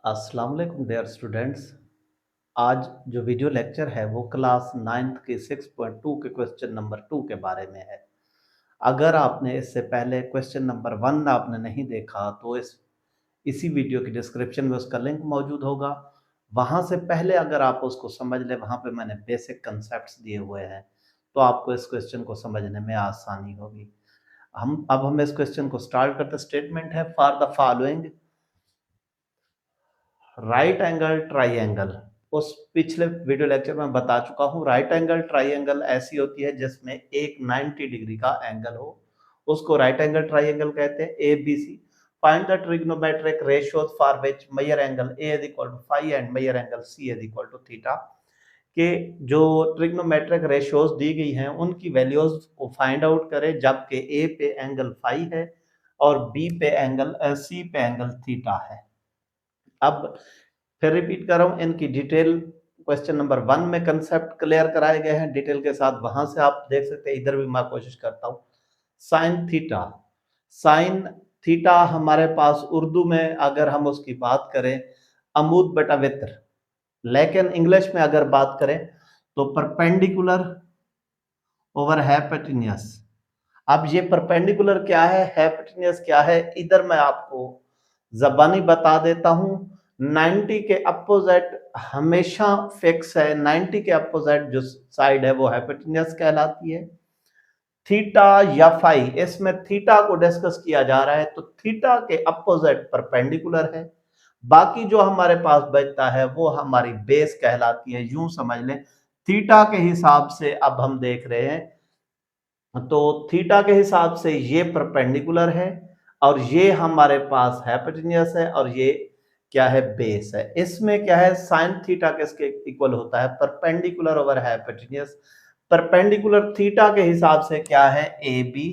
अस्सलाम वालेकुम dear students. आज जो वीडियो लेक्चर है वो क्लास 9th के 6.2 के क्वेश्चन नंबर 2 के बारे में है। अगर आपने इससे पहले क्वेश्चन नंबर 1 आपने नहीं देखा तो इसी वीडियो की डिस्क्रिप्शन में उसका लिंक मौजूद होगा। वहाँ से पहले अगर आप उसको समझ लें, वहाँ पे मैंने बेसिक कंसेप्ट्स दिए हुए हैं, तो आपको इस क्वेश्चन को समझने में आसानी होगी। हम इस क्वेश्चन को स्टार्ट करते। स्टेटमेंट है for the following right angle triangle. उस पिछले वीडियो लेक्चर में बता चुका हूं, राइट एंगल ट्राइंगल ऐसी होती है जिसमें एक 90 डिग्री का एंगल हो, उसको राइट एंगल ट्राइंगल कहते हैं। A B C find the trigonometric ratios for which measure angle A is equal to phi and measure angle C is equal to theta. के जो ट्रिग्नोमेट्रिक रेशियोज दी गई हैं उनकी वैल्यूज को फाइंड आउट करें, जबकि ए पे एंगल फाई है और बी पे एंगल सी पे एंगल थीटा है। अब फिर रिपीट कर रहा हूं, इनकी डिटेल क्वेश्चन नंबर 1 में कंसेप्ट क्लियर कराए गए हैं डिटेल के साथ। वहां से आप देख सकते हैं, इधर भी मैं कोशिश करता हूं। साइन थीटा हमारे पास उर्दू में अगर हम उसकी बात करें अमूद बटा वित्र, लेकिन इंग्लिश में अगर बात करें तो परपेंडिकुलर ओवर हाइपोटेन्यूस। अब ये परपेंडिकुलर क्या है, हाइपोटेन्यूस क्या है, इधर मैं आपको ज़बानी बता देता हूं। 90 के अपोजिट हमेशा फिक्स है। 90 के अपोजिट जो साइड है वो हाइपोटेन्यूस कहलाती है। थीटा या फाई, इसमें थीटा को डिस्कस किया जा रहा है, तो थीटा के अपोजिट परपेंडिकुलर है। बाकी जो हमारे पास बचता है वो हमारी बेस कहलाती है। यूं समझ लें, थीटा के हिसाब से अब हम देख रहे हैं, तो थीटा के हिसाब से ये परपेंडिकुलर है और ये हमारे पास हाइपोटेन्यूस है और ये क्या है, बेस है। इसमें क्या है, साइन थीटा किसके इक्वल होता है, perpendicular over hypotenuse. Perpendicular theta के हिसाब से क्या है, ए बी,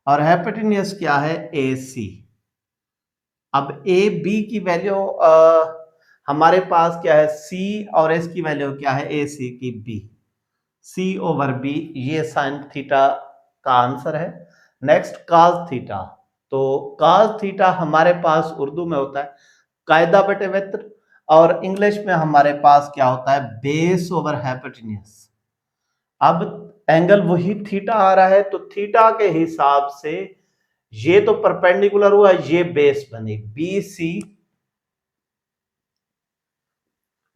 और हाइपोटेन्यूस क्या है, ए सी। अब ए बी की वैल्यू हमारे पास क्या है, सी, और इसकी वैल्यू क्या है, ए सी की बी। सी ओवर बी, ये साइन थीटा का आंसर है। नेक्स्ट काज थीटा, तो काज थीटा हमारे पास उर्दू में होता है कायदा बटे वित्र, और इंग्लिश में हमारे पास क्या होता है, बेस ओवर हाइपोटेन्यूस। अब एंगल वही थीटा आ रहा है, तो थीटा के हिसाब से ये तो परपेंडिकुलर हुआ, ये बेस बनी बी सी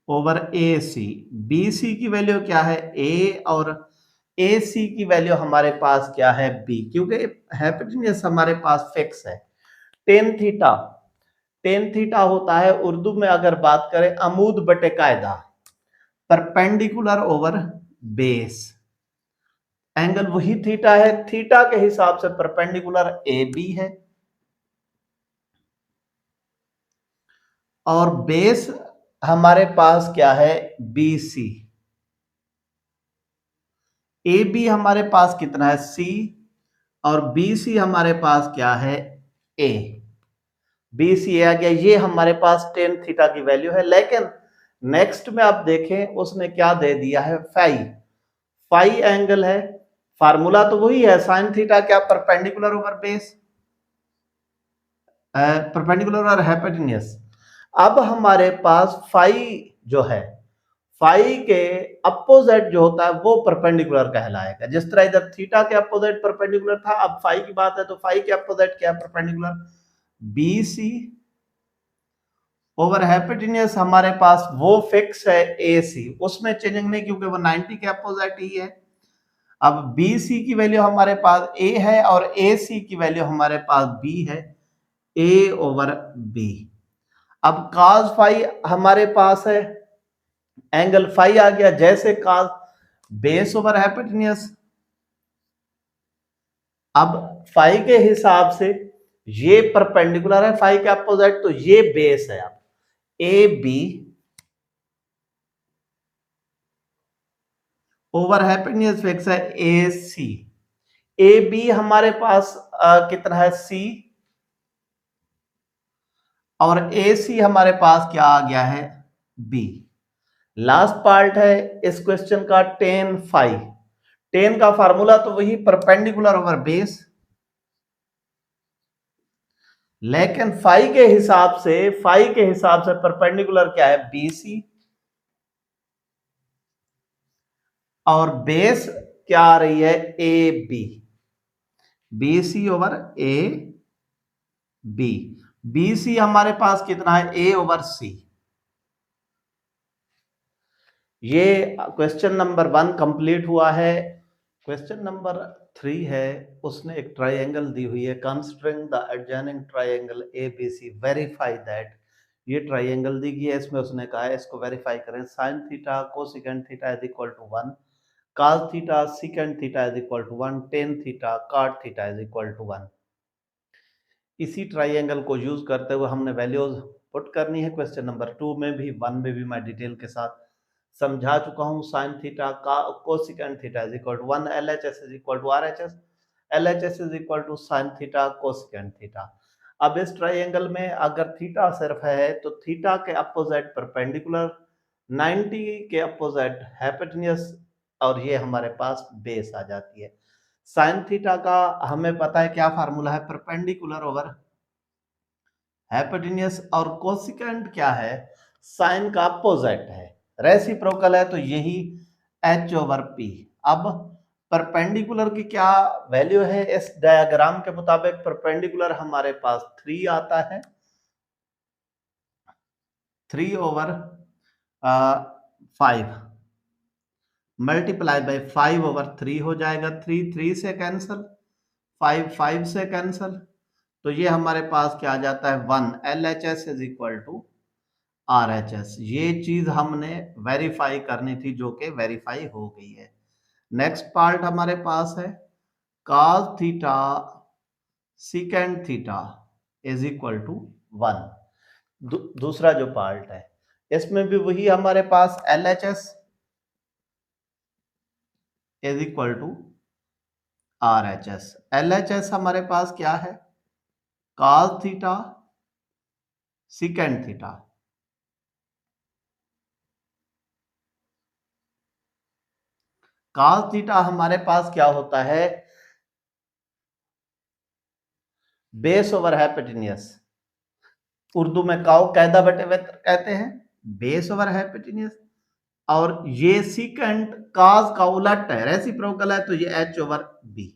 ओवर ए सी। बी सी की वैल्यू क्या है, ए, और ए सी की वैल्यू हमारे पास क्या है, बी, क्योंकि हाइपोटेन्यूस हमारे पास फिक्स है। टेन थीटा, टेन थीटा होता है उर्दू में अगर बात करें अमूद बटे कायदा, परपेंडिकुलर ओवर बेस। एंगल वही थीटा है, थीटा के हिसाब से परपेंडिकुलर ए बी है और बेस हमारे पास क्या है, बी सी। ए बी हमारे पास कितना है, सी, और बी सी हमारे पास क्या है, ए। बी सी आ गया, ये हमारे पास टेन थीटा की वैल्यू है। लेकिन नेक्स्ट में आप देखें उसने क्या दे दिया है, फाई। फाई एंगल है, फार्मूला तो वही है, साइन थीटा क्या, परपेंडिकुलर ओवर बेस, परपेंडिकुलर और हाइपोटेन्यूस। अब हमारे पास फाई जो है, फाई के अपोजिट जो होता है वो परपेंडिकुलर कहलाएगा। जिस तरह इधर थीटा के अपोजिट परपेंडिकुलर था, अब फाई की बात है तो फाई के अपोजिट क्या है, perpendicular B C over hypotenuse. हमारे पास वो फिक्स है ए सी, उसमें चेंजिंग नहीं क्योंकि वो 90 के अपोजिट ही है। अब बी सी की वैल्यू हमारे पास ए है और ए सी की वैल्यू हमारे पास बी है, ए ओवर बी। अब cos फाई हमारे पास है, एंगल फाई आ गया, जैसे cos बेस ओवर हाइपोटेन्यूस। अब फाई के हिसाब से ये परपेंडिकुलर है फाई के अपोजिट, तो ये बेस है। अब A B over hypotenuse fix है ए सी। ए बी हमारे पास कितना है, सी, और ए सी हमारे पास क्या आ गया है, बी। लास्ट पार्ट है इस क्वेश्चन का, टेन फाई। टेन का फार्मूला तो वही परपेंडिकुलर ओवर बेस, लेकिन फाई के हिसाब से परपेंडिकुलर क्या है, BC, और बेस क्या आ रही है, AB, BC over AB। BC हमारे पास कितना है, A ओवर C। ये क्वेश्चन नंबर 1 कंप्लीट हुआ है। क्वेश्चन नंबर 3 है, उसने एक ट्राइंगल दी हुई है, considering the adjoining triangle ABC verify that. ये ट्राइंगल दी गई है, इसमें उसने कहा है इसको वेरीफाई करें। Sine theta cosecant theta is equal to 1, cos theta secant theta is equal to 1, tan theta cot theta is equal to 1। इसी ट्राइंगल को यूज करते हुए हमने वैल्यूज पुट करनी है। क्वेश्चन नंबर 2 में भी 1 में भी मैं डिटेल के साथ समझा चुका हूं। साइन थीटा का cosecant theta is equal to 1, LHS is equal to RHS, LHS is equal to sine theta cosecant theta. अब इस ट्राइंगल में अगर थीटा सिर्फ है तो थीटा के अपोजिट परपेंडिकुलर, 90 के अपोजिट हाइपोटेन्यूस, और ये हमारे पास बेस आ जाती है। साइन थीटा का हमें पता है क्या फार्मूला है, परपेंडिकुलर ओवर हाइपोटेन्यूस, और कोसेकेंट क्या है, साइन का अपोजिट है, रेसिप्रोकल है, तो यही H ओवर P। अब परपेंडिकुलर की क्या वैल्यू है, इस डायग्राम के मुताबिक परपेंडिकुलर हमारे पास 3 आता है, 3 ओवर 5 मल्टीप्लाई बाय 5 ओवर 3 हो जाएगा। 3 3 से कैंसल, 5 5 से कैंसल, तो ये हमारे पास क्या आ जाता है 1, LHS is equal to RHS। ये चीज हमने वेरीफाई करनी थी, जो कि वेरीफाई हो गई है। नेक्स्ट पार्ट हमारे पास है cos theta secant theta is equal to 1। दूसरा जो पार्ट है इसमें भी वही हमारे पास LHS is equal to RHS। LHS हमारे पास क्या है, cos theta secant theta, cos theta हमारे पास क्या होता है, बेस ओवर हाइपोटेन्यूस, उर्दू में काउ कायदा बटे वेत्र कहते हैं, बेस ओवर हाइपोटेन्यूस। और ये सीकेंट काज का उलट है, रेसिप्रोकल है, तो ये H ओवर B।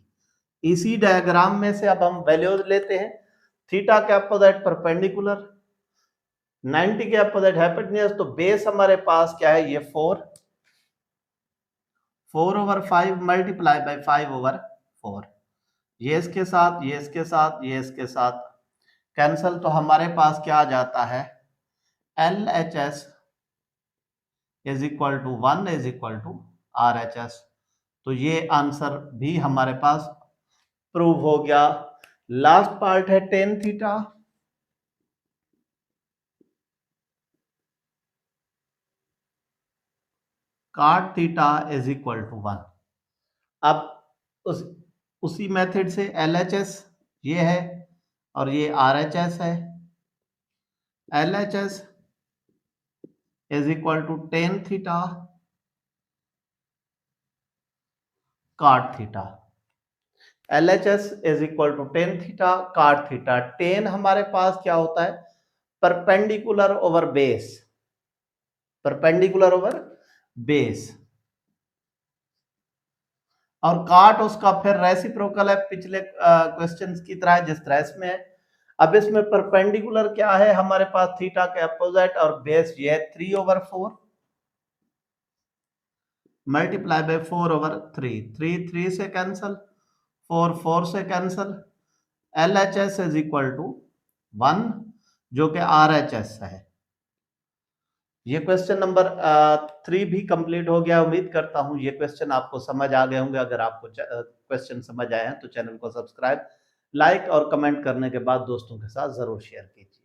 इसी डायग्राम में से अब हम वैल्यूज लेते हैं। थीटा के अपोजिट परपेंडिकुलर, 90 के अपोजिट हाइपोटेन्यूस, तो बेस हमारे पास क्या है, ये 4 ओवर 5 मल्टीप्लाई बाय 5 ओवर 4। ये इसके साथ, ये इसके साथ, ये इसके साथ कैंसल, तो हमारे पास क्या आ जाता है, LHS is equal to 1 is equal to RHS। तो ये आंसर भी हमारे पास प्रूव हो गया। लास्ट पार्ट है tan theta, cot theta is equal to 1। अब उसी मेथड से LHS ये है और ये RHS है। LHS is equal to tan theta cot theta. LHS is equal to tan theta cot theta. Tan हमारे पास क्या होता है, perpendicular over base, perpendicular over base, और काट उसका फिर रेसिप्रोकल है, पिछले क्वेश्चंस की तरह जिस तरह इसमें है। अब इसमें परपेंडिकुलर क्या है हमारे पास, थीटा के अपोजिट, और बेस ये है 3 ओवर 4 मल्टीप्लाई बाय 4 ओवर 3, 3 3 से कैंसल, 4 4 से cancel, LHS is equal to 1, जो कि RHS है। ये क्वेश्चन नंबर 3 भी कंप्लीट हो गया। उम्मीद करता हूं ये क्वेश्चन आपको समझ आ गए होंगे। अगर आपको क्वेश्चन समझ आए हैं तो चैनल को सब्सक्राइब, लाइक और कमेंट करने के बाद दोस्तों के साथ जरूर शेयर कीजिए।